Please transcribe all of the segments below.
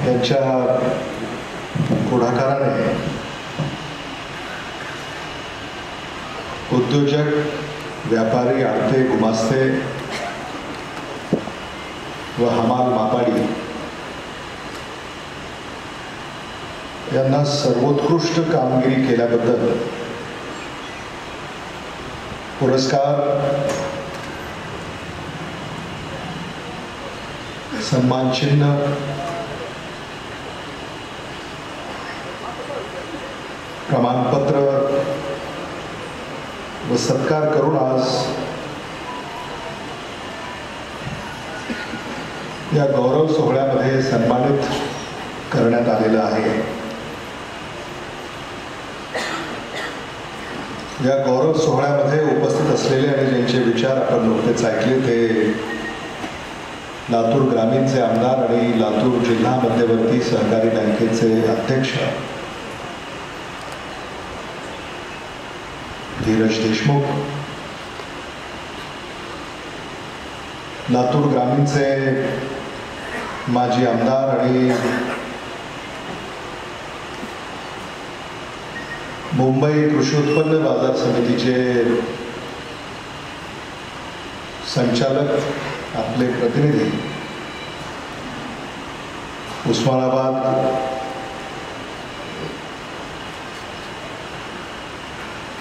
यांच्या पुढाकाराने उद्योजक, व्यापारी, आडते, गुमास्ते व हमाल मापाडी यांना सर्वोत्कृष्ट कामगिरी केल्याबद्दल पुरस्कार, सन्मान चिन्ह, प्रमाणपत्र व सत्कार करून आज या गौरव सोहळ्यामध्ये सन्मानित करण्यात आलेलं आहे। या गौरव सोहळ्यामध्ये उपस्थित असलेले आणि ज्यांचे विचार आपण नुकतेच ऐकले ते लातूर ग्रामीणचे आमदार आणि लातूर जिल्हा मध्यवर्ती सहकारी बँकेचे अध्यक्ष धीरज देशमुख, लातूर ग्रामीणचे माजी आमदार आणि मुंबई कृषी उत्पन्न बाजार समितीचे संचालक, आपले प्रतिनिधी, उस्मानाबाद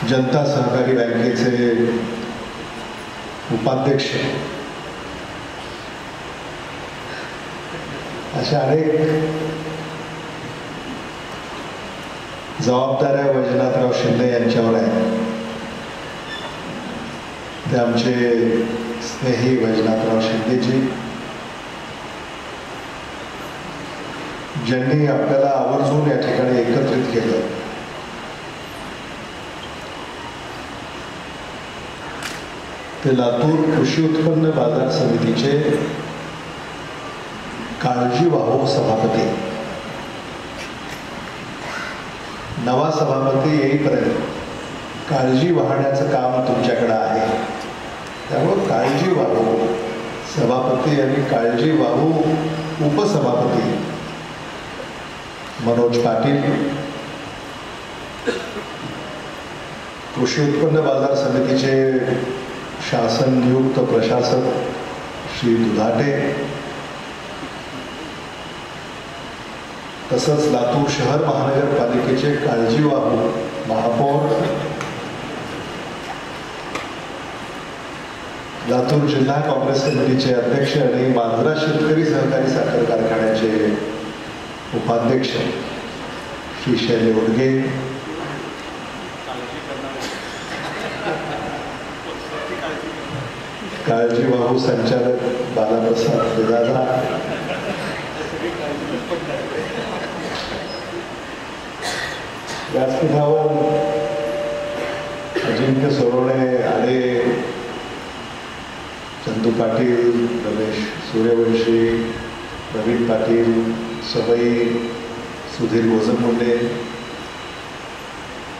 जनता सहकारी बँकेचे उपाध्यक्ष, अशा अनेक जबाबदाऱ्या वैजनाथराव शिंदे यांच्यावर आहेत। ते आमचे स्नेही वैजनाथराव शिंदेजी, ज्यांनी आपल्याला आवर्जून या ठिकाणी एकत्रित केलं। ते लातूर कृषी उत्पन्न बाजार समितीचे काळजीवाहू सभापती, नवा सभापती येईपर्यंत काळजी वाहण्याचं काम तुमच्याकडे आहे। त्यामुळे काळजीवाहू सभापती आणि काळजीवाहू उपसभापती मनोज पाटील, कृषी उत्पन्न बाजार समितीचे शासन नियुक्त प्रशासक श्री दुधाटे, तसंच लातूर शहर महानगरपालिकेचे काळजीवाहू महापौर, लातूर जिल्हा काँग्रेस कमिटीचे अध्यक्ष आणि मांजरा शेतकरी सहकारी साखर कारखान्याचे उपाध्यक्ष श्री शैले उडगे, काळजीवाहू संचालक बालाप्रसाद विदादा, व्यासपीठावर अजिंक्य सोनवणे, आडे, चंदू पाटील, रमेश सूर्यवंशी, प्रवीण पाटील, सवई, सुधीर गोजमुंडे,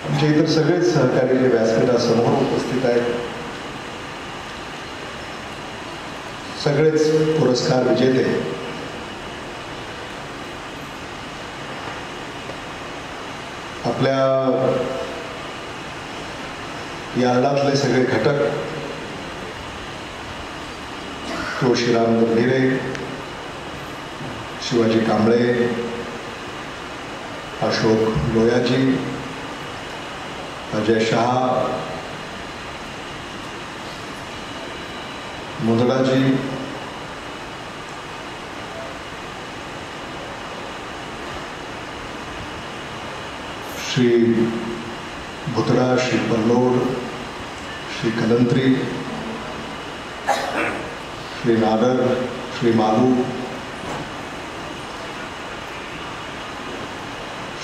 आमचे इतर सगळेच सहकारी जे व्यासपीठासमोर उपस्थित आहेत, सगळेच पुरस्कार विजेते, आपल्या यार्डातले सगळे घटक, तुळशीराम गंभीरे, शिवाजी कांबळे, अशोक लोयाजी, अजय शहा, मुदडाजी, श्री भुतडा, श्री पल्लोड, श्री कलंत्री, श्री नाडर, श्री मालू,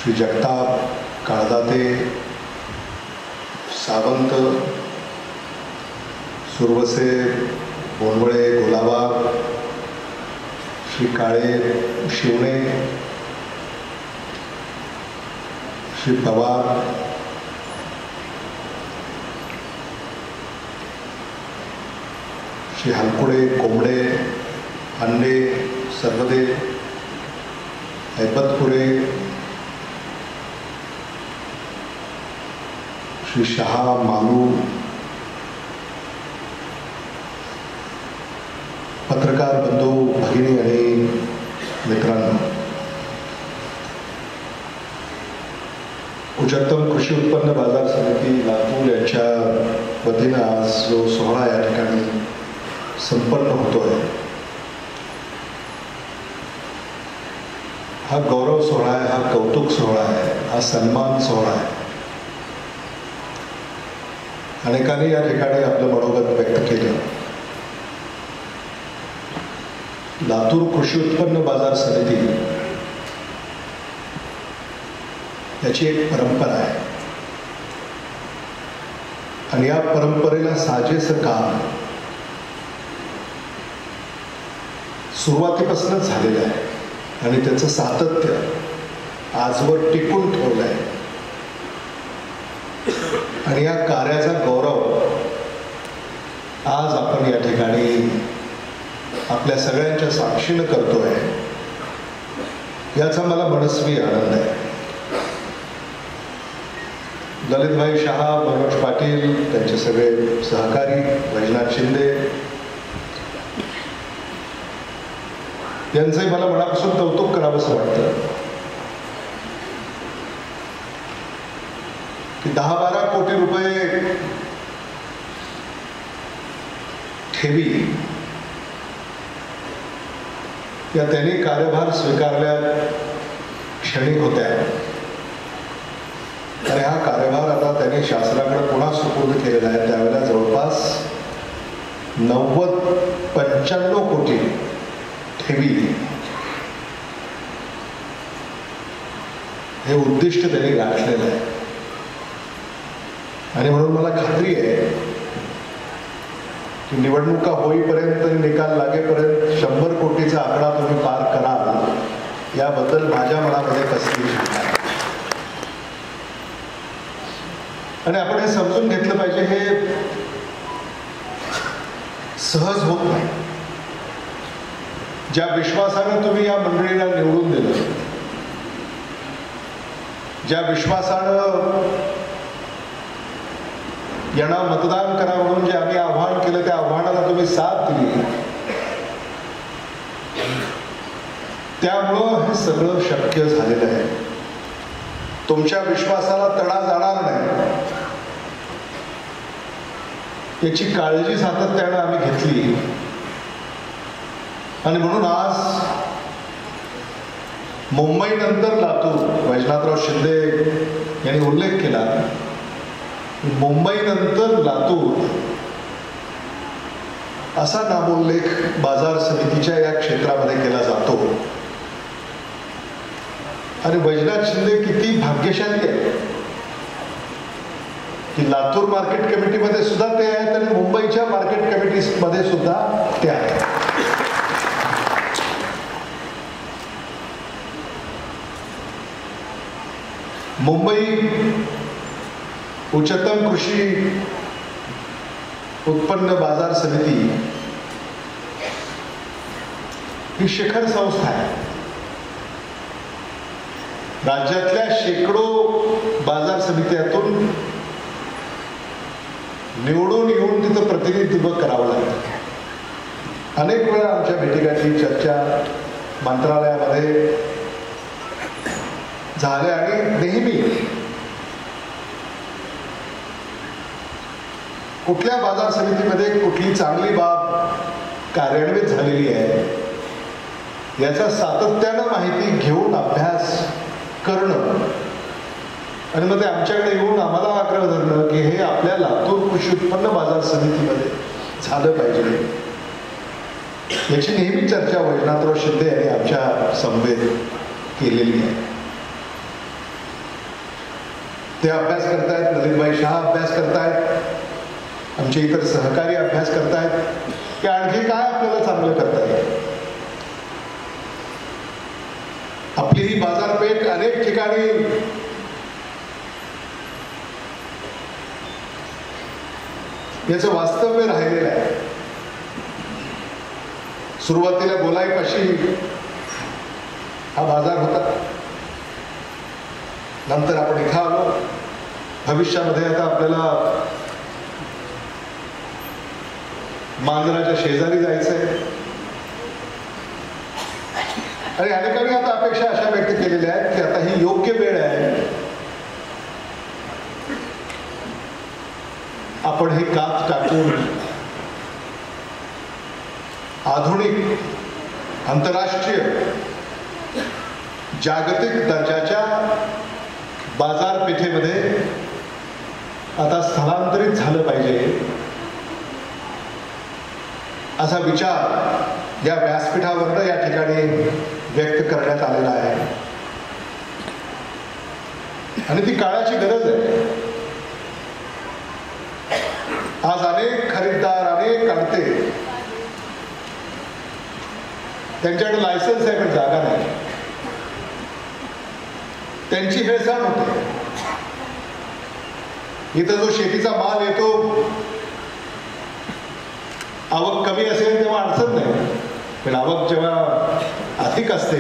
श्री जगताप, काळदाते, सावंत, सुरवसे, बोनवळे, गोलाबाग, श्री काळे, शिवणे, श्री पवार, श्री हलकुडे, कोंबडे, अंडे, सर्वदे, हैबतपुरे, श्री शहा, मालू, पत्रकार बंधू, भगिनी आणि मित्रांनो, उच्चतम कृषी उत्पन्न बाजार समिती लातूर यांच्या वतीनं आज जो सोहळा या ठिकाणी संपन्न होतोय, हा गौरव सोहळा आहे, हा कौतुक सोहळा आहे, हा सन्मान सोहळा आहे. अनेकांनी या ठिकाणी आपलं मनोगत व्यक्त केलं. लातूर कृषी उत्पन्न बाजार समिती याची एक परंपरा आहे आणि या परंपरेला साजेसं काम सुरुवातीपासूनच झालेलं आहे आणि त्याचं सातत्य आजवर टिकून ठेवलं आहे. आणि या कार्याचा गौरव आज आपण या ठिकाणी आपल्या सगळ्यांच्या साक्षीनं करतोय, याचा मला मनस्वी आनंद आहे. ललितभाई शहा, मनोज पाटील, त्यांचे सगळे सहकारी, वैजनाथ शिंदे यांचंही मला मनापासून कौतुक करावंसं वाटतं की 10-12 कोटी रुपये ठेवी या त्यांनी कार्यभार स्वीकारल्या क्षणी होत्या आणि हा कार्यभार आता त्यांनी शासनाकडे पुन्हा सुपूर्द केलेला आहे. त्यावेळेला जवळपास 90-95 कोटी ठेवी हे उद्दिष्ट त्यांनी गाठलेलं आहे. आणि म्हणून मला खात्री आहे की निवडणुका होईपर्यंत, निकाल लागेपर्यंत 100 कोटीचा आकडा तुम्ही पार कराल याबद्दल माझ्या मनामध्ये कसली शंका नाही. आणि आपण हे समजून घेतलं पाहिजे, हे सहज होत नाही. ज्या विश्वासानं तुम्ही या मंडळीला निवडून दिलं, ज्या विश्वासानं यांना मतदान करा म्हणून जे आम्ही आव्हान केलं, त्या आव्हानाला तुम्ही साथ दिली, त्यामुळं हे सगळं शक्य झालेलं आहे. तुमच्या विश्वासाला तडा जाणार नाही याची काळजी सातत्यानं आम्ही घेतली. आणि म्हणून आज मुंबईनंतर लातूर, वैजनाथराव शिंदे यांनी उल्लेख केला, मुंबईनंतर लातूर असा नामोल्लेख बाजार समितीच्या या क्षेत्रामध्ये केला जातो. आणि वैजनाथ शिंदे किती भाग्यशाली आहे की लातूर मार्केट कमिटीमध्ये सुद्धा ते आहेत आणि मुंबईच्या मार्केट कमिटीमध्ये सुद्धा ते आहेत. मुंबई उच्चतम कृषी उत्पन्न बाजार समिती ही शिखर संस्था आहे. राज्यातल्या शेकडो बाजार समित्यातून निवडून येऊन तिथं प्रतिनिधित्व करावं लागतं. अनेक वेळा आमच्या भेटीगाठी, चर्चा मंत्रालयामध्ये झाल्या आणि नेहमी कुठल्या बाजार समितीमध्ये कुठली चांगली बाब कार्यान्वित झालेली आहे याचा सातत्यानं माहिती घेऊन अभ्यास करणं आणि मग ते आमच्याकडे येऊन आम्हाला आग्रह धरणं की हे आपल्या लातूर कृषी उत्पन्न बाजार समितीमध्ये झालं पाहिजे, याची नेहमी चर्चा वैजनाथराव शिंदे यांनी आमच्या समवेत केलेली आहे. ते अभ्यास करतायत, ललितभाई शहा अभ्यास करतायत, आमचे इतर सहकारी अभ्यास करतायत की आणखी काय आपल्याला चांगलं करता येईल. आपली ही बाजारपेठ अनेक ठिकाणी याचं वास्तव्य राहिलेलं आहे. सुरुवातीला गोलाईपाशी हा बाजार होता, नंतर आपण इथं आलो. भविष्यामध्ये आता आपल्याला मांजराच्या शेजारी जायचंय. आणि अनेकांनी आता अपेक्षा अशा व्यक्त केलेल्या आहेत की आता ही योग्य वेळ आहे, आपण ही कात टाकून आधुनिक, आंतरराष्ट्रीय, जागतिक दर्जाच्या बाजारपेठेमध्ये आता स्थलांतरित झालं पाहिजे, असा विचार या व्यासपीठावरनं या ठिकाणी व्यक्त करण्यात आलेला आहे. आणि ती काळाची गरज आहे. आज अनेक खरीददार, अनेक काढते, त्यांच्याकडे लायसन्स आहे पण जागा नाही. त्यांची हेळसांड होते. इथं जो शेतीचा माल येतो, आवक कमी असेल तेव्हा अडचण नाही, पण आवक जेव्हा अधिक असते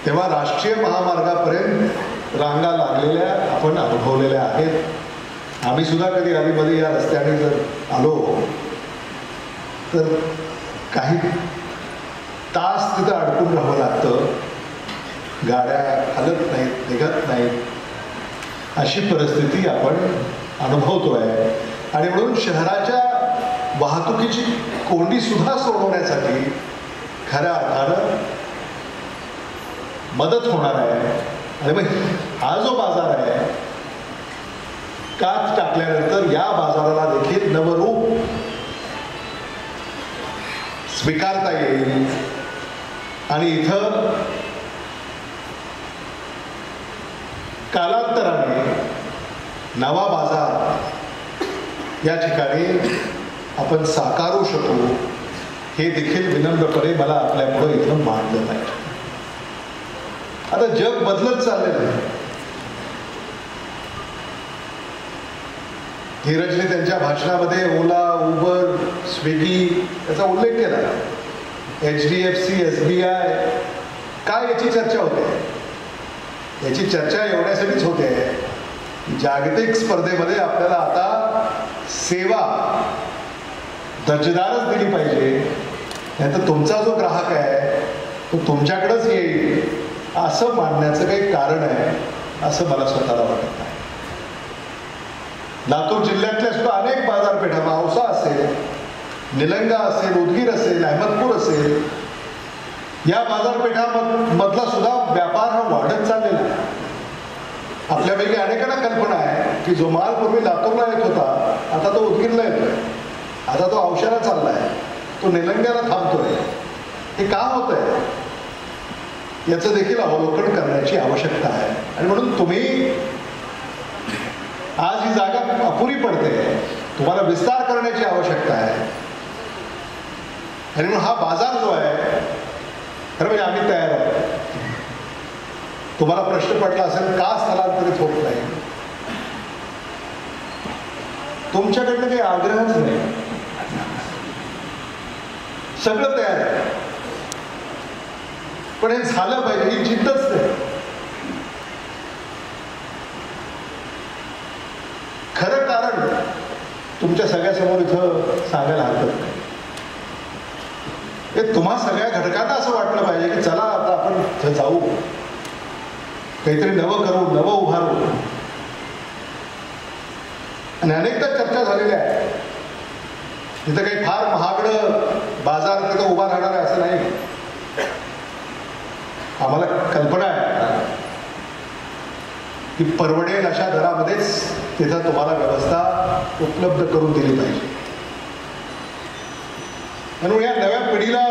तेव्हा राष्ट्रीय महामार्गापर्यंत रांगा लागलेल्या आपण अनुभवलेल्या आहेत. आम्ही सुद्धा कधी आधीमध्ये या रस्त्याने जर आलो तर काही तास तिथं अडकून राहावं लागतं. गाड्या हलत नाहीत, निघत नाहीत, अशी परिस्थिती आपण अनुभवतोय. आणि म्हणून शहराच्या वाहतुकीची कोंडी सुद्धा सोडवण्यासाठी खऱ्या अर्थानं मदत होणार आहे. आणि मग हा जो बाजार आहे, कात टाकल्यानंतर या बाजाराला देखील नवरूप स्वीकारता येईल. आणि इथं कालांतराने नवा बाजार या ठिकाणी आपण साकारू शकू, हे देखील विनम्रपणे मला आपल्यापुढे इथं मांडलं पाहिजे. आता जग बदलत चाललेलं आहे. धीरजने त्यांच्या भाषणामध्ये ओला, उबर, स्विगी याचा उल्लेख केला. HDFC, SBI, काय याची चर्चा होते? याची चर्चा एवढ्यासाठीच होते, जागतिक स्पर्धेमध्ये आपल्याला आता सेवा दर्जेदारच दिली पाहिजे, नाहीतर तुमचा जो ग्राहक आहे तो तुमच्याकडेच येईल असं मानण्याचं काही कारण आहे असं मला स्वतःला वाटत नाही. लातूर जिल्ह्यातल्या सुद्धा अनेक बाजारपेठा, औसा असेल, निलंगा असेल, उदगीर असेल, अहमदपूर असेल, या बाजारपेठा मधला सुद्धा व्यापार हा वाढत चाललेला आहे. आपल्यापैकी अनेकांना कल्पना आहे की जो माल पूर्वी लातूरला येत होता आता तो उदगीरला येतोय, आता तो औशाला चाललाय, तो निलंग्याला थांबतोय. हे का होतंय याचं देखील अवलोकन करण्याची आवश्यकता आहे. आणि म्हणून तुम्ही आज ही जागा अपुरी पडते, तुम्हाला विस्तार करण्याची आवश्यकता आहे. आणि म्हणून हा बाजार जो आहे, खरं म्हणजे आम्ही तयार आहोत. तुम्हाला प्रश्न पडला असेल का स्थलांतरित होत नाही, तुमच्याकडनं काही आग्रहच नाही, सगळं तयार आहे, पण हे झालं पाहिजे ही जिद्दच नाही. खरं कारण तुमच्या सगळ्यासमोर इथं सांगायला हरकत नाही. हे तुम्हा सगळ्या घटकांना असं वाटलं पाहिजे की चला आता आपण इथं जाऊ, काहीतरी नवं करू, नवं उभारू. आणि अनेकदा चर्चा झालेल्या आहे, तिथं काही फार महागडं बाजार तिथं उभा राहणार आहे असं नाही. आम्हाला कल्पना आहे की परवडेल अशा दरामध्येच तिथं तुम्हाला व्यवस्था उपलब्ध करून दिली पाहिजे. म्हणून या नव्या पिढीला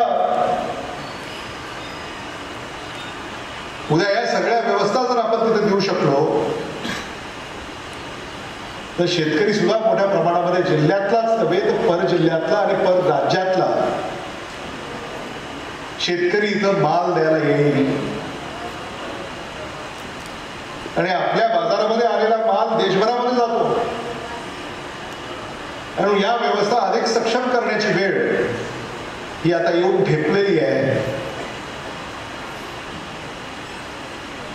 उद्या या सगळ्या व्यवस्था जर आपण तिथे देऊ शकलो तर शेतकरी सुद्धा मोठ्या प्रमाणामध्ये जिल्ह्यातलाच नव्हे तर पर जिल्ह्यातला आणि पर राज्यातला शेतकरी इथं माल द्यायला येईल. आणि आपल्या बाजारामध्ये आलेला माल देशभरामध्ये जातो. आणि या व्यवस्था अधिक सक्षम करण्याची वेळ ही आता येऊन ठेपलेली आहे.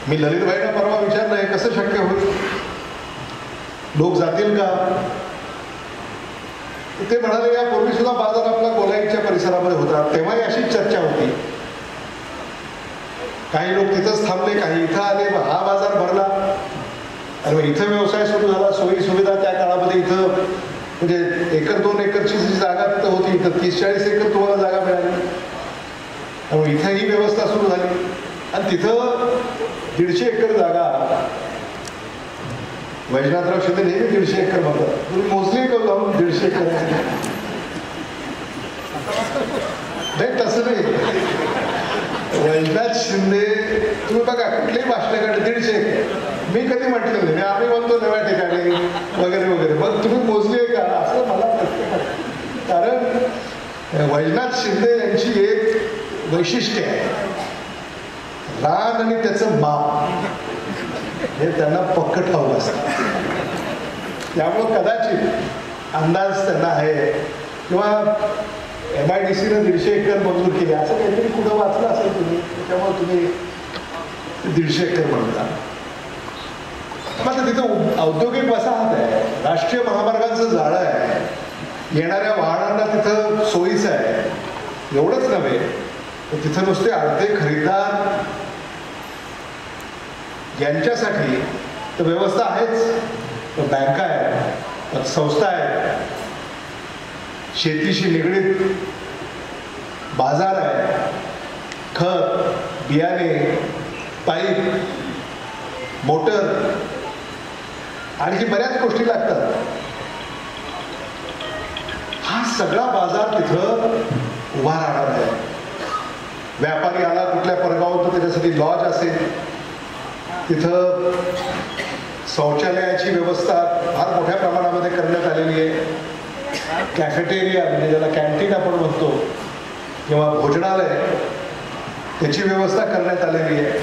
मी ललितभाईंना परवा विचारलं हे कसं शक्य होईल, लोक जातील का? ते म्हणाले यापूर्वी सुद्धा बाजार आपला गोलाईच्या परिसरामध्ये होता, तेव्हाही अशीच चर्चा होती. काही लोक तिथंच थांबले, काही इथं आले, हा बाजार भरला आणि मग इथं व्यवसाय सुरू झाला. सोयी सुविधा त्या काळामध्ये इथं म्हणजे एकर 2 एकरची जी जागा तिथं होती, इथं 30-40 एकर तुम्हाला जागा मिळाली आणि इथं ही व्यवस्था सुरू झाली. आणि तिथं 150 एकर जागा वैजनाथराव शिंदे नेहमी 150 एकर म्हणतात, तुम्ही मोजली का जाऊन 150 एकर? नाही तसं नाही. वैजनाथ शिंदे तुम्ही बघा कुठलीही भाषणाकडे 150 एकर मी कधी म्हटलं नाही, आम्ही म्हणतो नव्या ठिकाणी वगैरे वगैरे, मग तुम्ही मोजली का असं मला प्रश्न. कारण वैजनाथ शिंदे यांची एक वैशिष्ट्य आहे, रान आणि त्याचं माप हे त्यांना पक्क ठाऊक असतं. त्यामुळं कदाचित अंदाज त्यांना आहे किंवा MIDCनं 150 एकर मंजूर केली असं काहीतरी पुढं वाचलं असेल तुम्ही, त्याच्यामुळे तुम्ही 150 एकर म्हणता. मात्र तिथं औद्योगिक वसाहत आहे, राष्ट्रीय महामार्गांचं जाळं आहे, येणाऱ्या वाहनांना तिथं सोयीचं आहे. एवढंच नव्हे तर तिथं नुसते आडते खरीददार यांच्यासाठी तर व्यवस्था आहेच, बँका आहेत, संस्था आहेत, शेतीशी निगडीत बाजार आहे, खत, बियाणे, पाईप, मोटर आणखी बऱ्याच गोष्टी लागतात. हा सगळा बाजार तिथं उभा राहणार आहे. व्यापारी आला कुठल्या परगावात तर त्याच्यासाठी लॉज असेल, तिथं शौचालयाची व्यवस्था फार मोठ्या प्रमाणामध्ये करण्यात आलेली आहे. कॅफेटेरिया म्हणजे ज्याला कॅन्टीन आपण म्हणतो किंवा भोजनालय त्याची व्यवस्था करण्यात आलेली आहे.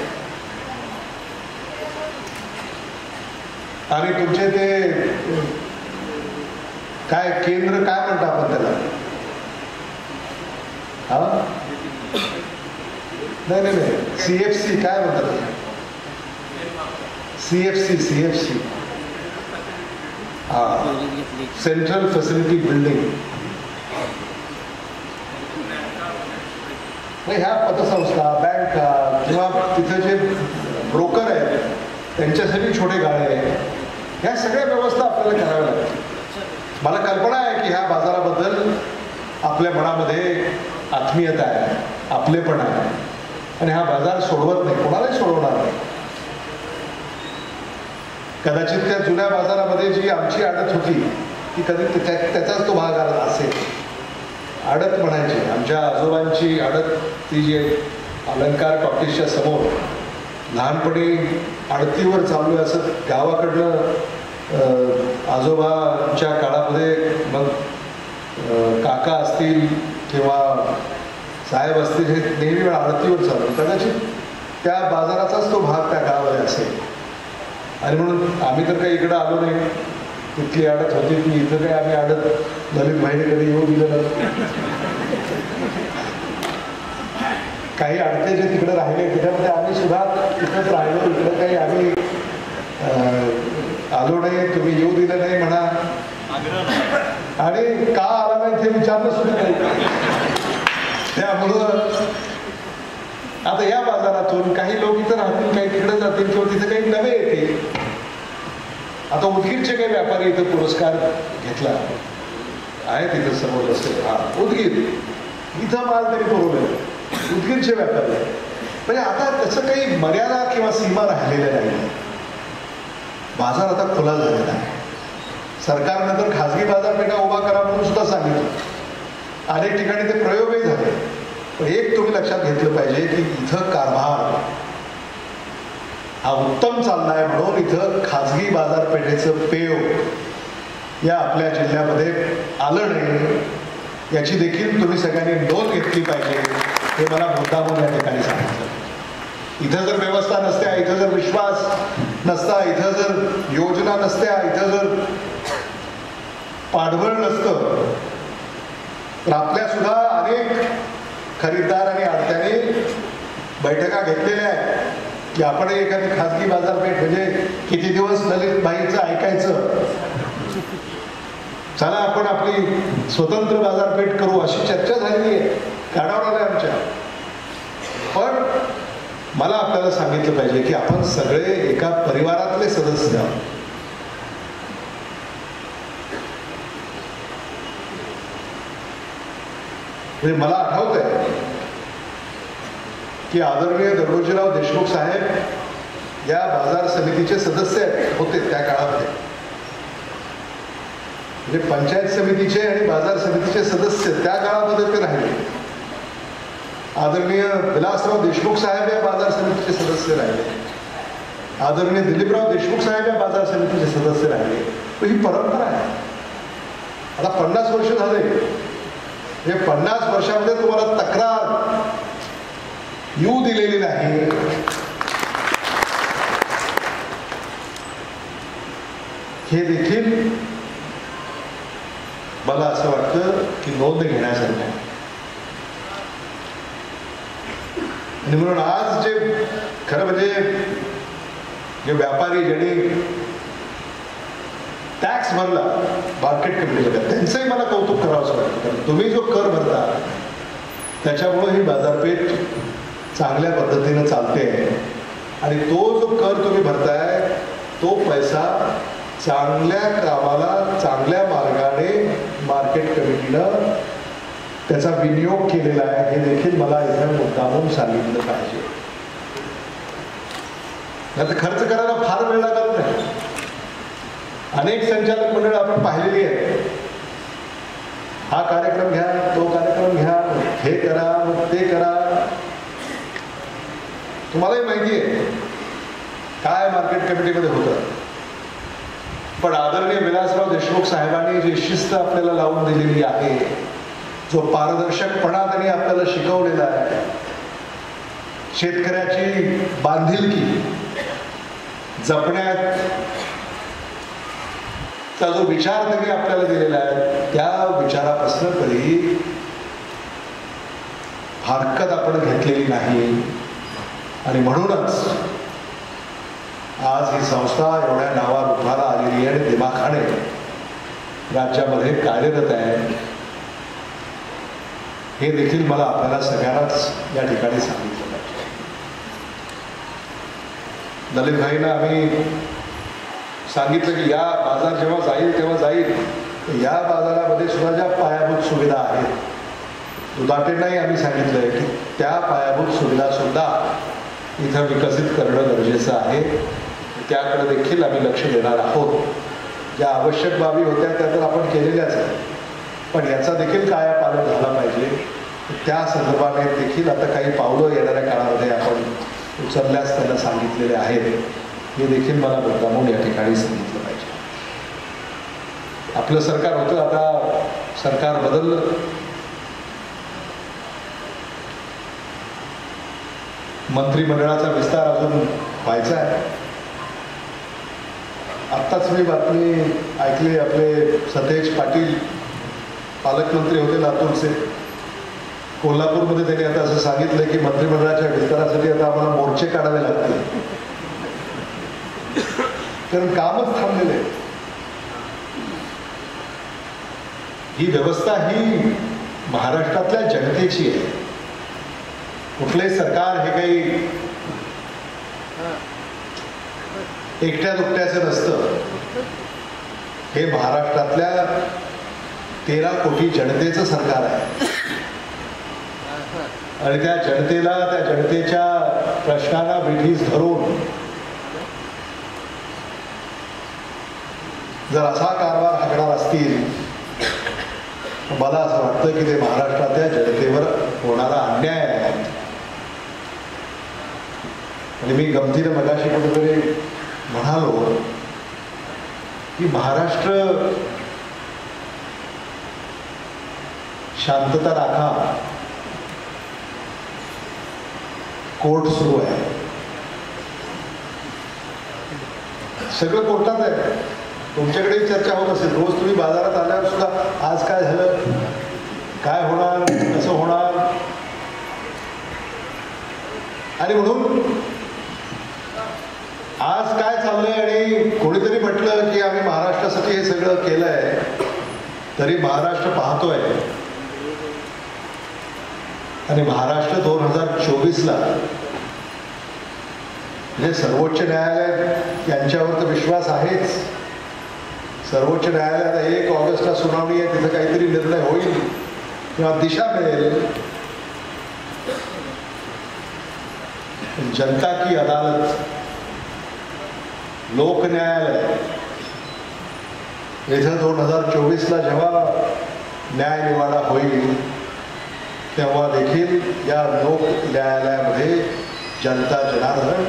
आणि तुमचे ते काय केंद्र काय म्हणतो आपण त्याला, हा नाही CFC काय म्हणतात, CFC सेंट्रल फॅसिलिटी बिल्डिंग. ह्या पतसंस्था, बँका किंवा तिथे जे ब्रोकर आहेत त्यांच्यासाठी छोटे गाळे, ह्या सगळ्या व्यवस्था आपल्याला कराव्या लागतात. मला कल्पना आहे की ह्या बाजाराबद्दल आपल्या मनामध्ये आत्मीयता आहे, आपलेपण आहे आणि हा बाजार सोडवत नाही, कोणालाही सोडवणार नाही. कदाचित त्या जुन्या बाजारामध्ये जी आमची आडत होती ती कधी त्याचाच तो भाग असेल. आडत म्हणायची आमच्या आजोबांची आडत, ती जी अलंकार टॉकीजच्या समोर लहानपणी आडतीवर चालू आहे असं गावाकडनं आजोबांच्या काळामध्ये मग काका असतील किंवा साहेब असतील हे नेहमी वेळा आडतीवर चालू, कदाचित त्या बाजाराचाच तो भाग त्या गावामध्ये असेल. आणि म्हणून आम्ही तर काही इकडं आलो नाही, तिथली आडत होती की इथं काही आम्ही आडत ललित भाईने कधी येऊ दिलं नाही. काही अडते जे तिकडे राहिले त्याच्यामध्ये आम्ही सुद्धा तिथंच राहिलो, इकडं काही आम्ही आलो नाही, तुम्ही येऊ दिलं नाही म्हणा आणि का आला नाही ते विचारलं सुद्धा नाही. त्यामुळं आता या बाजारातून काही लोक इथं राहतील, काही तिकडे जातील किंवा तिथे काही नवे येतील. आता उदगीरचे काही व्यापारी इथं पुरस्कार घेतला आहे, तिथं समोर असेल, हा उदगीर इथं माल तरी पुरवले उदगीरचे व्यापारी. म्हणजे आता त्याचं काही मर्यादा किंवा सीमा राहिलेल्या नाही. बाजार आता खुला झालेला आहे. सरकारनं तर खाजगी बाजारपेठा उभा करा म्हणून सुद्धा सांगितलं, अनेक ठिकाणी ते प्रयोगही झाले. पण एक तुम्ही लक्षात घेतलं पाहिजे की इथं कारभार हा उत्तम चाललाय म्हणून इथं खाजगी बाजारपेठेचं पेव या आपल्या जिल्ह्यामध्ये आलं नाही, याची देखील तुम्ही सगळ्यांनी नोंद घेतली पाहिजे, हे मला मुद्दामून या ठिकाणी सांगितलं. इथं जर व्यवस्था नसत्या, इथं जर विश्वास नसता, इथं जर योजना नसत्या, इथं जर पाठबळ नसतं तर आपल्या सुद्धा अनेक खरीददार आणि आडत्याने बैठका घेतलेल्या आहेत. की आपण एखादी खाजगी बाजारपेठ म्हणजे किती दिवस ललित भाईचं ऐकायचं, चला आपण आपली स्वतंत्र बाजारपेठ करू अशी चर्चा झालेली आहे, काढावर आलंय आमच्या. पण मला आपल्याला सांगितलं पाहिजे की आपण सगळे एका परिवारातले सदस्य आहोत. म्हणजे मला आठवत आहे की आदरणीय दगडोजीराव देशमुख साहेब या बाजार समितीचे सदस्य होते त्या काळामध्ये. म्हणजे पंचायत समितीचे आणि बाजार समितीचे सदस्य त्या काळामध्ये ते राहिले. आदरणीय विलासराव देशमुख साहेब या बाजार समितीचे सदस्य राहिले. आदरणीय दिलीपराव देशमुख साहेब या बाजार समितीचे सदस्य राहिले. ही परंपरा आहे. आता 50 वर्ष झाले. हे 50 वर्षामध्ये तुम्हाला तक्रार येऊ दिलेली नाही. हे देखील मला असं वाटतं की नोंद घेण्यासारखं आहे. आणि म्हणून आज जे खरं म्हणजे जे व्यापारी ज्यांनी टॅक्स भरला मार्केट कमिटीला, त्यांचंही मला कौतुक करावंसं वाटतं. कारण तुम्ही जो कर भरता त्याच्यामुळे ही बाजारपेठ चांगल्या पद्धतीनं चालते आहे. आणि तो जो कर तुम्ही भरताय तो पैसा चांगल्या कामाला चांगल्या मार्गाने मार्केट कमिटीनं त्याचा विनियोग केलेला आहे. हे देखील मला इथं मुद्दामून सांगितलं पाहिजे. आता खर्च करायला फार वेळ लागत नाही. अनेक संचालक मंडळ आपण पाहिलेली आहे. हा कार्यक्रम घ्या, तो कार्यक्रम घ्या, हे करा, मग ते करा. तुम्हालाही माहिती आहे काय मार्केट कमिटीमध्ये होतं. पण आदरणीय विलासराव देशमुख साहेबांनी जी शिस्त आपल्याला लावून दिलेली आहे, जो पारदर्शकपणा त्यांनी आपल्याला शिकवलेला आहे, शेतकऱ्याची बांधिलकी जपण्याचा जो विचार त्यांनी आपल्याला दिलेला आहे, त्या विचारापासून कधी हरकत आपण घेतलेली नाही. आणि म्हणूनच आज ही संस्था एवढ्या नावारूपाला आलेली आहे आणि दिमाखाने राज्यामध्ये कार्यरत आहे. हे देखील मला आपल्याला सगळ्यांनाच या ठिकाणी सांगितलं पाहिजे. ललित भाईंना आम्ही सांगितलं की या बाजार जेव्हा जाईल तेव्हा जाईल, या बाजारामध्ये सुद्धा ज्या पायाभूत सुविधा आहेत, दुधाटेंनाही आम्ही सांगितलंय की त्या पायाभूत सुविधा सुद्धा इथं विकसित करणं गरजेचं आहे. त्याकडे देखील आम्ही लक्ष देणार आहोत. ज्या आवश्यक बाबी होत्या त्या तर आपण केलेल्याच आहेत, पण याचा देखील कायापालट झाला पाहिजे. त्या संदर्भाने देखील आता काही पावलं येणाऱ्या काळामध्ये आपण उचलल्यास त्यांना सांगितलेले आहेत. हे देखील मला मुद्दामून या ठिकाणी सांगितलं पाहिजे. आपलं सरकार होतं, आता सरकार बदललं. मंत्रिमंडळाचा विस्तार अजून व्हायचा आहे. आत्ताच मी बातमी ऐकली, आपले सतेज पाटील पालकमंत्री होते लातूरचे. कोल्हापूरमध्ये त्यांनी आता असं सांगितलं की मंत्रिमंडळाच्या विस्तारासाठी आता आम्हाला मोर्चे काढावे लागतील, कारण कामच थांबलेलं आहे. ही व्यवस्था ही महाराष्ट्रातल्या जनतेची आहे. कुठलंही सरकार हे काही एकट्या दुकट्याचं नसतं. हे महाराष्ट्रातल्या 13 कोटी जनतेचं सरकार आहे. आणि त्या जनतेला, त्या जनतेच्या प्रश्नांना मिठीस धरून जर असा कारभार हाकणार असतील, मला असं वाटतं की ते महाराष्ट्रातल्या जनतेवर होणारा अन्याय आहे. आणि मी गमतीनं मगाशी कुठेतरी म्हणालो की महाराष्ट्र शांतता राखा, कोर्ट सुरू आहे. सगळं कोर्टात आहे. तुमच्याकडे चर्चा होत असेल रोज. तुम्ही बाजारात आल्यावर सुद्धा आज काय झालं, काय होणार, कसं होणार. आणि म्हणून आज काय चाललंय आणि कोणीतरी म्हटलं की आम्ही महाराष्ट्रासाठी हे सगळं केलंय, तरी महाराष्ट्र पाहतोय आणि महाराष्ट्र 2024ला म्हणजे सर्वोच्च न्यायालय यांच्यावर तर विश्वास आहेच. सर्वोच्च न्यायालयात 1 ऑगस्टला सुनावणी आहे, तिथं काहीतरी निर्णय होईल किंवा दिशा मिळेल. जनता की अदालत, लोक न्यायालय इथं 2024ला जेव्हा न्याय निवाडा होईल तेव्हा देखील या लोक न्यायालयामध्ये जनता जनार्दन,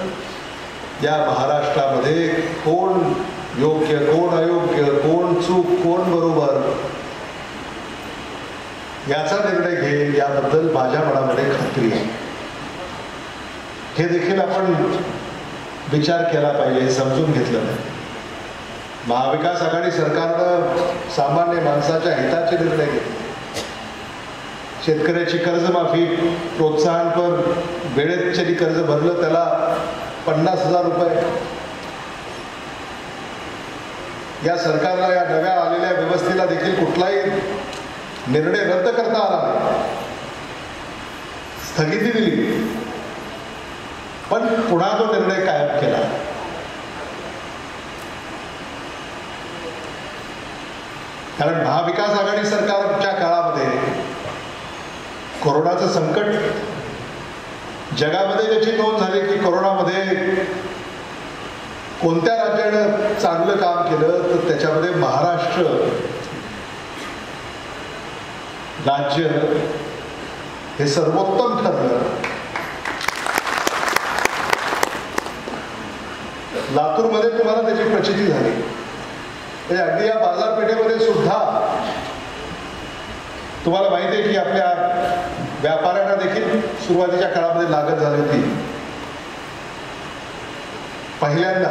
या महाराष्ट्रामध्ये कोण योग्य कोण अयोग्य, कोण चूक कोण बरोबर याचा निर्णय घेईल याबद्दल माझ्या मनामध्ये खात्री आहे. हे देखील आपण विचार केला पाहिजे, हे समजून घेतलं नाही. महाविकास आघाडी सरकारनं सामान्य माणसाच्या हिताचे निर्णय घेतले. शेतकऱ्याची कर्जमाफी, प्रोत्साहनपर वेळेत ज्यांनी कर्ज भरलं त्याला 50,000 रुपये. या सरकारला या नव्या आलेल्या व्यवस्थेला देखील कुठलाही निर्णय रद्द करता आला नाही, स्थगिती दिली, पण पुन्हा तो निर्णय कायम केला. कारण महाविकास आघाडी सरकारच्या काळामध्ये कोरोनाचं संकट जगामध्ये त्याची नोंद झाली की कोरोनामध्ये कोणत्या राज्यानं चांगलं काम केलं तर त्याच्यामध्ये महाराष्ट्र राज्य हे सर्वोत्तम ठरलं. लातूरमध्ये तुम्हाला त्याची प्रचिती झाली. अगदी या बाजारपेठेमध्ये सुद्धा तुम्हाला माहिती आहे की आपल्या व्यापाऱ्यांना देखील सुरुवातीच्या काळामध्ये लागत झाली होती. पहिल्यांदा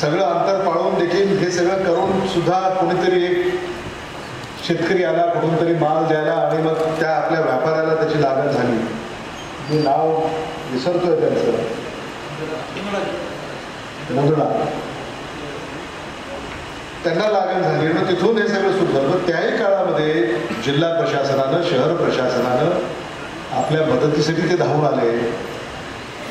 सगळं अंतर पाळून देखील हे सगळं करून सुद्धा कोणीतरी एक शेतकरी आला कुठून तरी माल द्यायला आणि मग त्या आपल्या व्यापाऱ्याला त्याची लागत झाली. मी नाव विसरतोय त्यांचं, मुदडा, त्यांना लागण झाली. मग तिथून हे सगळं सुरू झालं. पण त्याही काळामध्ये जिल्हा प्रशासनानं, शहर प्रशासनानं आपल्या मदतीसाठी ते धावून आले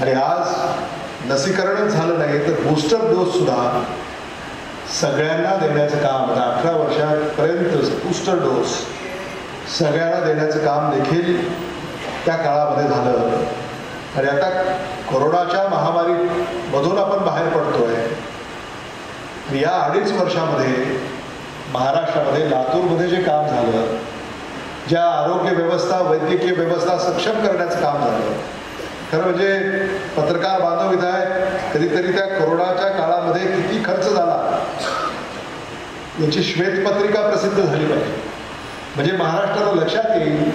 आणि आज लसीकरणच झालं नाही तर बूस्टर डोस सुद्धा सगळ्यांना देण्याचं काम, 18 वर्षापर्यंत बूस्टर डोस सगळ्यांना देण्याचं काम देखील त्या काळामध्ये झालं. आणि आता कोरोनाच्या महामारीमधून आपण बाहेर पडतोय. या 2.5 वर्षामध्ये महाराष्ट्रामध्ये, लातूरमध्ये जे काम झालं, ज्या आरोग्य व्यवस्था, वैद्यकीय व्यवस्था सक्षम करण्याचं काम झालं, खरं म्हणजे पत्रकार बांधव इथं आहे, कधीतरी त्या कोरोनाच्या काळामध्ये किती खर्च झाला याची श्वेतपत्रिका प्रसिद्ध झाली पाहिजे. म्हणजे महाराष्ट्राला लक्षात येईल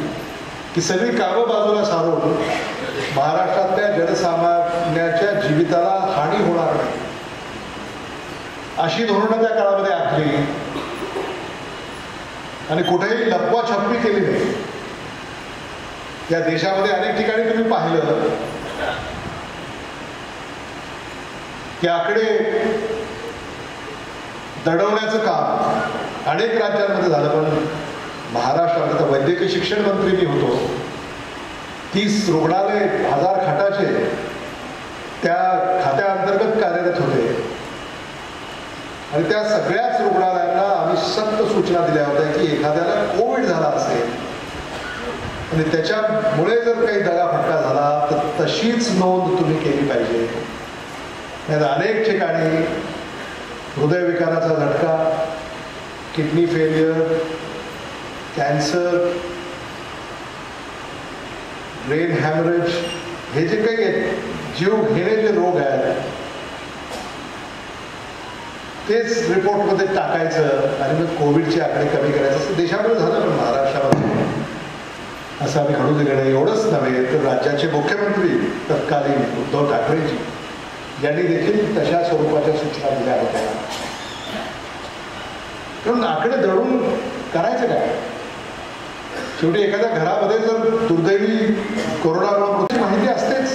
की सगळी कामं बाजूला सारून महाराष्ट्रातल्या जनसामान्याच्या जीविताला हानी होणार नाही अशी धोरणं त्या काळामध्ये आखली आणि कुठेही लपवाछपवी केली नाही. या देशामध्ये अनेक ठिकाणी तुम्ही पाहिलं की आकडे दडवण्याचं काम अनेक राज्यांमध्ये झालं. पण महाराष्ट्रामध्ये तर वैद्यकीय शिक्षण मंत्री मी होतो, 30 रुग्णालय 1000 खाटाचे त्या खात्याअंतर्गत कार्यरत होते आणि त्या सगळ्याच रुग्णालयांना आम्ही सक्त सूचना दिल्या होत्या की एखाद्याला कोविड झाला असेल आणि त्याच्यामुळे जर काही दगाफटका झाला तर तशीच नोंद तुम्ही केली पाहिजे. अनेक ठिकाणी हृदयविकाराचा झटका, kidney failure, cancer, brain haemorrhage, हे जे काही जीव घेणे जे रोग आहेत तेच रिपोर्टमध्ये टाकायचं आणि मग कोविडचे आकडे कमी करायचं असं देशामध्ये झालं. पण महाराष्ट्रामध्ये असं आम्ही घडू दिलं नाही. एवढंच नव्हे तर राज्याचे मुख्यमंत्री तत्कालीन उद्धव ठाकरेजी यांनी देखील तशा स्वरूपाच्या सूचना दिल्या होत्या. कारण आकडे दडून करायचं काय? शेवटी एखाद्या घरामध्ये जर दुर्दैवी कोरोनामुळे मृत्यू माहिती असतेच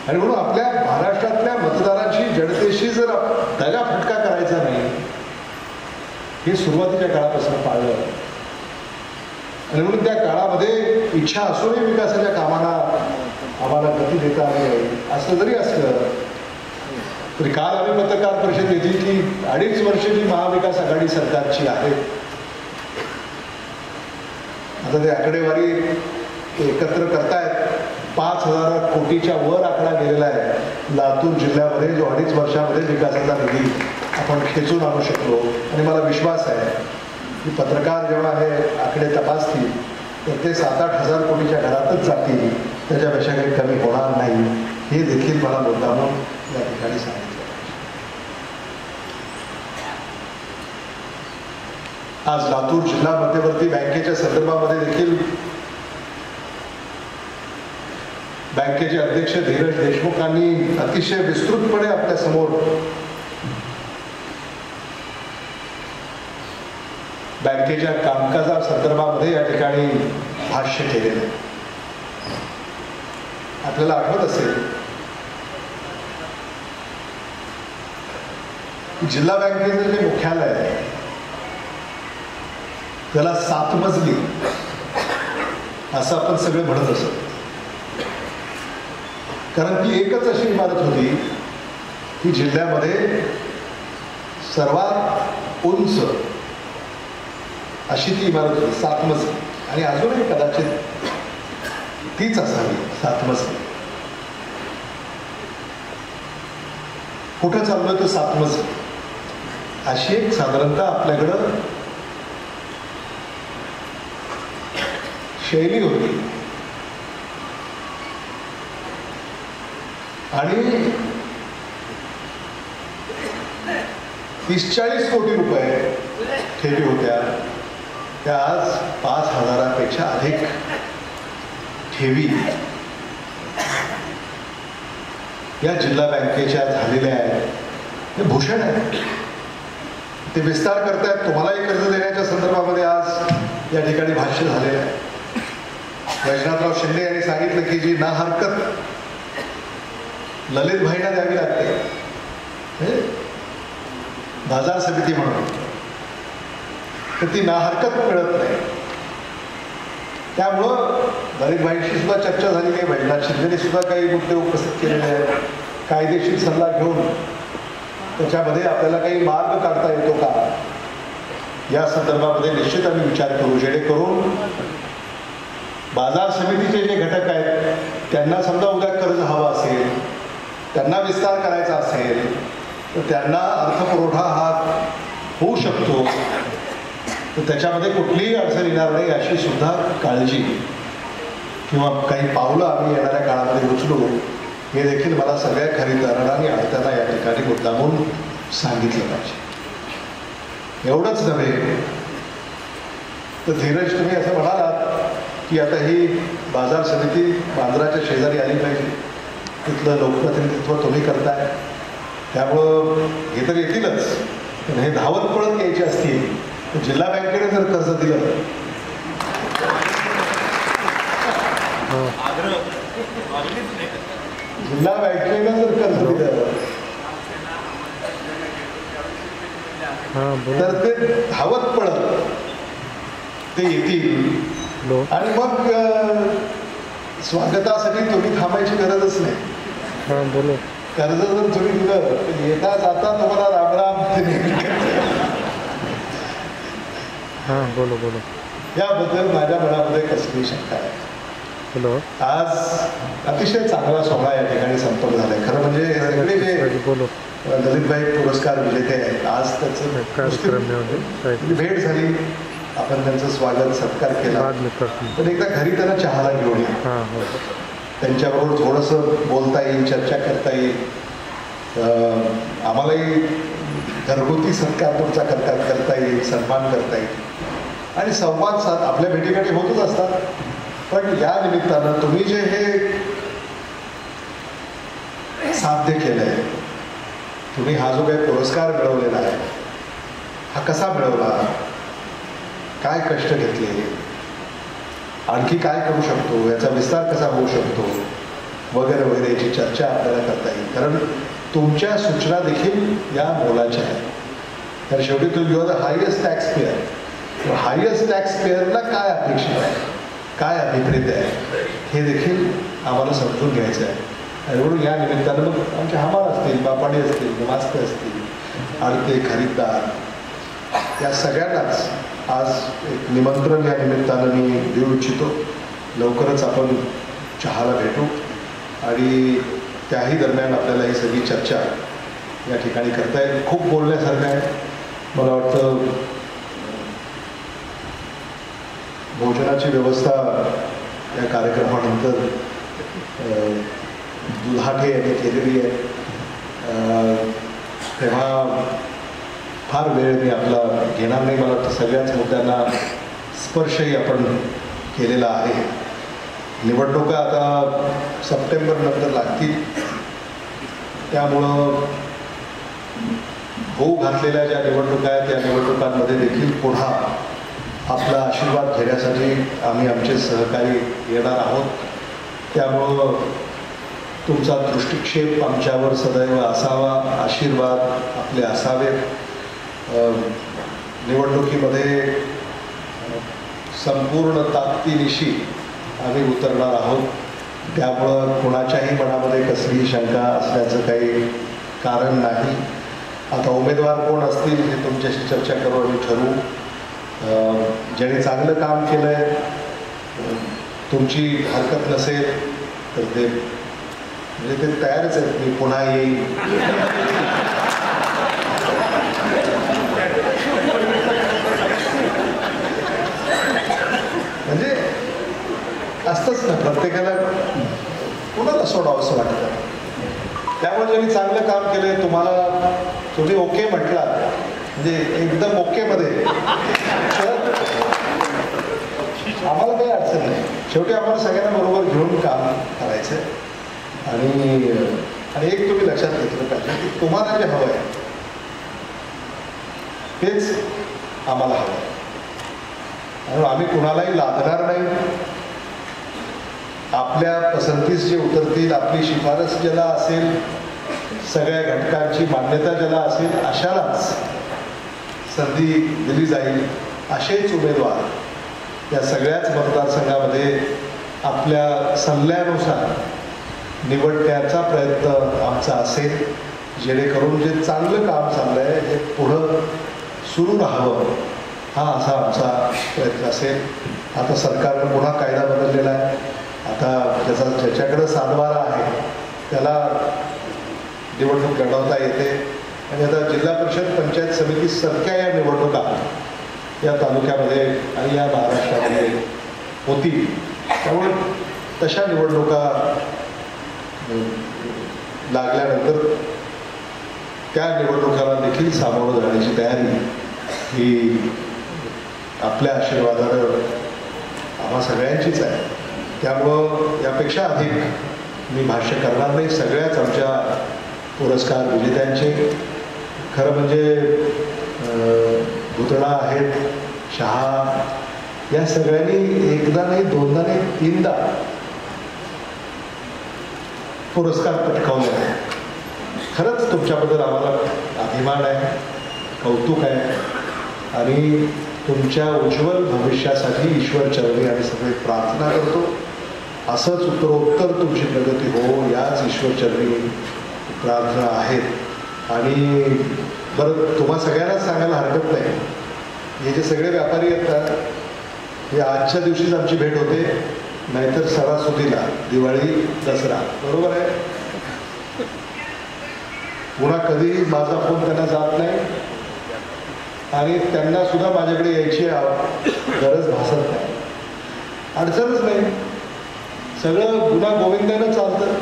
आणि म्हणून आपल्या जर दगा फटका करायचा नाही हे सुरुवातीच्या काळापासून पाळलं आणि म्हणून त्या काळामध्ये इच्छा असूनही विकासाच्या कामाला आम्हाला गती देता आली नाही. असं जरी असलं तरी काल आम्ही पत्रकार परिषद घेतली की 2.5 वर्ष जी महाविकास आघाडी सरकारची आहे, आता ते आकडेवारी एकत्र करतायत, 5,000 कोटीच्या वर आकडा गेलेला आहे. लातूर जिल्ह्यामध्ये जो 2.5 वर्षामध्ये विकासाचा निधी आपण खेचून आणू शकलो आणि मला विश्वास आहे की पत्रकार जेव्हा हे आकडे तपासतील तर ते 7-8 हजार कोटीच्या घरातच जातील, त्याच्यापेक्षा काही कमी होणार नाही हे देखील मला मुद्दामून या ठिकाणी सांगितलं. आज लातूर जिल्हा मध्यवर्ती बँकेच्या संदर्भामध्ये देखील बँकेचे अध्यक्ष धीरज देशमुखांनी अतिशय विस्तृतपणे आपल्या समोर बँकेच्या कामकाजा संदर्भामध्ये या ठिकाणी भाष्य केलेलं आहे. आपल्याला आठवत असेल जिल्हा बँकेचं जे मुख्यालय आहे त्याला 7 मजली असं आपण सगळे म्हणत असत, कारण ती एकच अशी इमारत होती की जिल्ह्यामध्ये सर्वात उंच अशी ती इमारत होती, 7 मजली. आणि अजूनही कदाचित तीच असावी 7 मजली. कुठं चाललोय तो 7 मजली अशी एक साधारणतः आपल्याकडं शैली होती. आणि 30-40 कोटी रुपये ठेवी होत्या त्या आज 5,000पेक्षा अधिक ठेवी या जिल्हा बँकेच्या झालेल्या आहेत. हे भूषण आहे, ते विस्तार करतायत. तुम्हालाही कर्ज देण्याच्या संदर्भामध्ये आज या ठिकाणी भाष्य झालेलं आहे. वैजनाथराव शिंदे यांनी सांगितलं की जी ना हरकत ललितभाईंना द्यावी लागते बाजार समिती म्हणून, तर ती ना हरकत मिळत नाही. त्यामुळं ललितभाईंशी सुद्धा चर्चा झाली आहे. वैजनाथ शिंदेने सुद्धा काही मुद्दे उपस्थित केलेले आहेत. कायदेशीर सल्ला घेऊन त्याच्यामध्ये आपल्याला काही मार्ग काढता येतो का या संदर्भामध्ये निश्चित आम्ही विचार करू, जेणेकरून बाजार समितीचे जे घटक आहेत त्यांना समजा उद्या कर्ज हवं असेल, त्यांना विस्तार करायचा असेल तर त्यांना अर्थपुरवठा हा होऊ शकतो, तर त्याच्यामध्ये कुठलीही अडचण येणार नाही अशी सुद्धा काळजी किंवा काही पावलं आम्ही येणाऱ्या काळामध्ये उचलू हे देखील मला सगळ्या खरेदीदारांना आणि आडत्यांना या ठिकाणी मुद्दामून सांगितलं पाहिजे. एवढंच नव्हे तर धीरज, तुम्ही असं म्हणालात की आता ही बाजार समिती बाजाराच्या शेजारी आली पाहिजे, तिथलं लोकप्रतिनिधित्व तुम्ही करताय, त्यामुळं हे तर येतीलच, पण हे धावत पळत यायचे असतील तर जिल्हा बँकेने जर कर्ज दिलं जिल्हा बँकेनं जर कर्ज दिलं तर ते धावत पळत ते येतील आणि मग स्वागतासाठी तुम्ही थांबायची गरजच नाही. कर्ज जर तुम्ही दिलं येता जाता तुम्हाला रामराम याबद्दल माझ्या मनामध्ये कसली शंका आहे. आज अतिशय चांगला सोहळा या ठिकाणी संपन्न झालाय. खरं म्हणजे हे सगळे जे ललितभाई पुरस्कार विजेते आहेत आज त्याचं भेट झाली, आपण त्यांचं स्वागत सत्कार केला, पण एकदा घरी त्यांना चहाला घेऊन या, त्यांच्याबरोबर थोडंसं बोलता येईल, चर्चा करता येईल, आम्हालाही घरगुती सत्कार तुमचा करता येईल, सन्मान करता येईल आणि संवाद साध आपल्या भेटीगाठी होतच असतात. पण या निमित्तानं तुम्ही जे हे साध्य केलंय, तुम्ही हा जो काही पुरस्कार मिळवलेला आहे हा कसा मिळवला, काय कष्ट घेतले, आणखी काय करू शकतो, याचा विस्तार कसा होऊ शकतो वगैरे वगैरे याची चर्चा आपल्याला करता येईल. कारण तुमच्या सूचना देखील या मोलाच्या आहेत. तर शेवटी you are the highest taxpayer. Highest tax पेअरला काय अपेक्षित आहे, काय अभिप्रेत आहे, हे देखील आम्हाला समजून घ्यायचं आहे. आणि म्हणून या निमित्तानं मग आमचे हमाल असतील, बापाडी असतील, मास्क असतील, आडते खरीददार, या सगळ्यांनाच आज एक निमंत्रण या निमित्तानं मी देऊ इच्छितो. लवकरच आपण चहाला भेटू आणि त्याही दरम्यान आपल्याला ही सगळी चर्चा या ठिकाणी करता येईल. खूप बोलण्यासारखं आहे. मला वाटतं भोजनाची व्यवस्था या कार्यक्रमानंतर दुधाटे यांनी केलेली आहे. तेव्हा फार वेळ मी आपला घेणार नाही. मला वाटतं सगळ्याच मुद्द्यांना स्पर्शही आपण केलेला आहे. निवडणुका आता सप्टेंबर नंतर लागतील, त्यामुळं होऊ घातलेल्या ज्या निवडणुका आहेत त्या निवडणुकांमध्ये देखील पुन्हा आपला आशीर्वाद घेण्यासाठी आम्ही आमचे सहकारी येणार आहोत. त्यामुळं तुमचा दृष्टिक्षेप आमच्यावर सदैव असावा, आशीर्वाद आपले असावेत. निवडणुकीमध्ये संपूर्ण ताकदीनिशी आम्ही उतरणार आहोत. त्यामुळं कुणाच्याही मनामध्ये कसलीही शंका असल्याचं काही कारण नाही. आता उमेदवार कोण असतील हे तुमच्याशी चर्चा करू आणि ठरवू. ज्याने चांगलं काम केलं आहे, तुमची हरकत नसेल तर ते म्हणजे ते तयारच आहेत मी पुन्हा येईल. म्हणजे असतंच ना, प्रत्येकाला कोणाला सोडावं असं वाटतं. त्यामुळे ज्यांनी चांगलं काम केलंय, तुम्ही ओके म्हटला म्हणजे एकदम ओकेमध्ये, आम्हाला काही अडचण नाही. शेवटी आम्हाला सगळ्यांना बरोबर घेऊन काम करायचं आहे. आणि एक तुम्ही लक्षात घेतलं पाहिजे की तुम्हाला जे हवं आहे तेच आम्हाला हवं आहे. आणि आम्ही कुणालाही लादणार नाही. आपल्या पसंतीस जे उतरतील, आपली शिफारस ज्याला असेल, सगळ्या घटकांची मान्यता ज्याला असेल, अशालाच संधी दिली जाईल. असेच उमेदवार या सगळ्याच मतदारसंघामध्ये आपल्या सल्ल्यानुसार निवडण्याचा प्रयत्न आमचा असेल, जेणेकरून जे चांगलं काम चाललं आहे हे पुढं सुरू राहावं, हा असा आमचा प्रयत्न असेल. आता सरकारनं पुन्हा कायदा बदललेला आहे. आता ज्याच्याकडं सातबारा आहे त्याला निवडणूक लढवता येते. आणि आता जिल्हा परिषद, पंचायत समिती सारख्या या निवडणुका या तालुक्यामध्ये आणि या महाराष्ट्रामध्ये होतील. त्यामुळे तशा निवडणुका लागल्यानंतर त्या निवडणुकाला देखील सामोरं जाण्याची तयारी ही आपल्या आशीर्वादानं आम्हा सगळ्यांचीच आहे. त्यामुळं यापेक्षा अधिक मी भाष्य करणार नाही. सगळ्याच आमच्या पुरस्कार विजेत्यांचे, खरं म्हणजे भुतडा आहेत, शहा, या सगळ्यांनी एकदा नाही, दोनदा नाही, तीनदा पुरस्कार पटकावले आहे. खरंच तुमच्याबद्दल आम्हाला अभिमान आहे, कौतुक आहे. आणि तुमच्या उज्ज्वल भविष्यासाठी ईश्वर चरणी आणि सगळे प्रार्थना करतो. असंच उत्तरोत्तर तुमची प्रगती हो, याच ईश्वर चरणी प्रार्थना आहेत. आणि बरं, तुम्हा सगळ्यांनाच सांगायला हरकत नाही, हे जे सगळे व्यापारी येतात हे आजच्या दिवशीच आमची भेट होते, नाहीतर सणासुदीला, दिवाळी, दसरा, बरोबर आहे. पुन्हा कधीही माझा फोन त्यांना जात नाही आणि त्यांना सुद्धा माझ्याकडे यायची गरज भासत नाही, अडचणच नाही. सगळं गुन्हा गोविंदानं चालतं.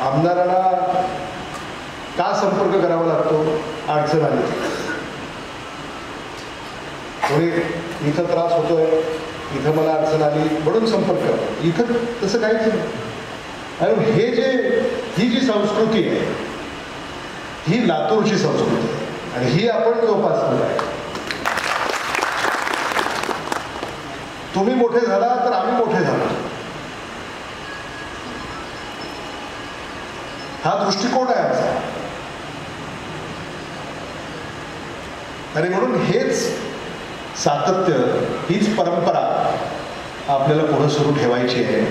आमदारांना का संपर्क करावा लागतो? अडचण आली, कोणी इथं त्रास होतोय, इथं मला अडचण आली म्हणून संपर्क करतो. इथं तसं काहीच नाही. आणि ही जी संस्कृती आहे ही लातूरची संस्कृती आहे आणि ही आपण जोपासली आहे. तुम्ही मोठे झाला तर आम्ही मोठे झालो. हा दृष्टिकोन आहे आमचा. आणि म्हणून हेच सातत्य, हीच परंपरा आपल्याला पुढे सुरू ठेवायची आहे.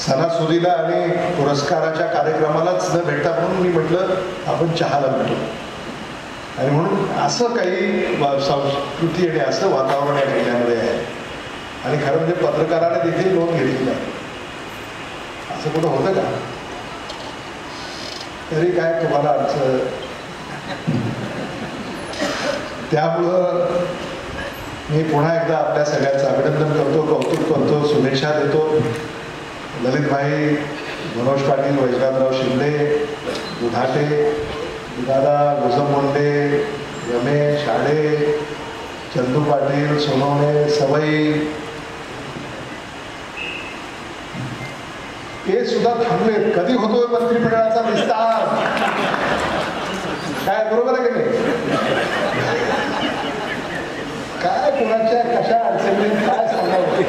सणासुदीला आणि पुरस्काराच्या कार्यक्रमालाच न भेटता म्हणून मी म्हटलं आपण चहाला भेटू. आणि म्हणून असं काही संस्कृती आणि असं वातावरण या जिल्ह्यामध्ये आहे. आणि खरं म्हणजे पत्रकाराने देखील नोंद घेतली नाही. असं कुठं होतं का? तरी काय तुम्हाला अडचण. त्यामुळं मी पुन्हा एकदा आपल्या सगळ्यांचं अभिनंदन करतो, कौतुक करतो, शुभेच्छा देतो. ललितभाई, मनोज पाटील, वैजनाथराव शिंदे, दुधाटे, दादा, गुजम मुंडे, रमेश शाळे, चंदू पाटील, सोनवणे, सवई, हे सुद्धा थांबले. कधी होतोय मंत्रिमंडळाचा विस्तार? काय बरोबर आहे की नाही? काय कुणाच्या कशा अडचणी काय सांगावं?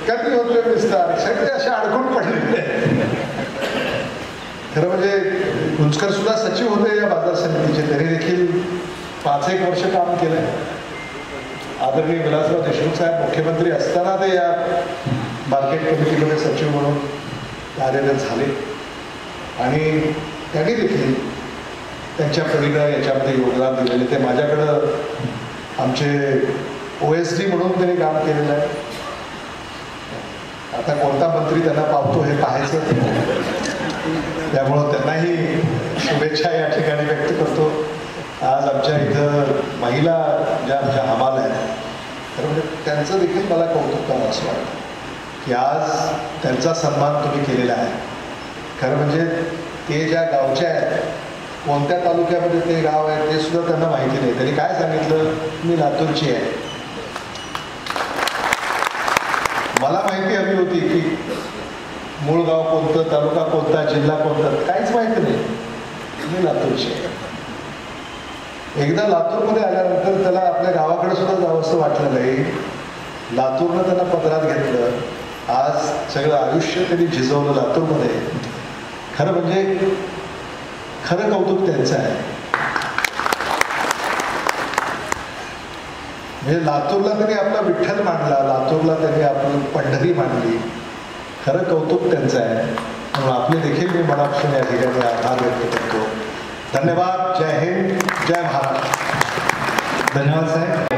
कधी होतोय विस्तार? सगळे असे अडकून पडलेले. खरं म्हणजे कुंचकर सुद्धा सचिव होते या बाजार समितीचे. त्यांनी देखील 5-1 वर्ष काम केलंय. आदरणीय विलासराव देशमुख साहेब मुख्यमंत्री असताना ते या मार्केट कमिटीमध्ये सचिव म्हणून कार्यरत झाले. आणि त्यांनी देखील त्यांच्या परीनं याच्यामध्ये योगदान दिलेले. ते माझ्याकडं आमचे OSD म्हणून त्यांनी काम केलेलं आहे. आता कोणता मंत्री त्यांना पावतो हे पाहायचं. त्यामुळं त्यांनाही शुभेच्छा या ठिकाणी व्यक्त करतो. आज आमच्या इथं महिला ज्या आमच्या हमाल आहेत, तर म्हणजे त्यांचं देखील मला कौतुक करावं असं वाटतं की आज त्यांचा सन्मान तुम्ही केलेला आहे. खरं म्हणजे ते ज्या गावच्या आहेत, कोणत्या तालुक्यामध्ये ते गाव आहे ते सुद्धा त्यांना माहिती नाही. त्यांनी काय सांगितलं, मी लातूरची आहे. मला माहिती हवी होती की मूळ गाव कोणतं, तालुका कोणता, जिल्हा कोणता, काहीच माहिती नाही. मी लातूरची आहे. एकदा लातूरमध्ये आल्यानंतर त्याला आपल्या गावाकडे सुद्धा जावं असं वाटलं नाही. लातूरनं त्यांना पदरात घेतलं. आज सगळं आयुष्य त्यांनी झिजवलं लातूरमध्ये. खरं म्हणजे खरं कौतुक त्यांचं आहे. म्हणजे लातूरला त्यांनी आपला विठ्ठल मांडला, लातूरला त्यांनी आपली पंढरी मांडली. खरं कौतुक त्यांचं आहे. म्हणून आपले देखील मी मनापासून या ठिकाणी आभार व्यक्त करतो. धन्यवाद. जय हिंद, जय महाराष्ट्र. धन्यवाद साहेब.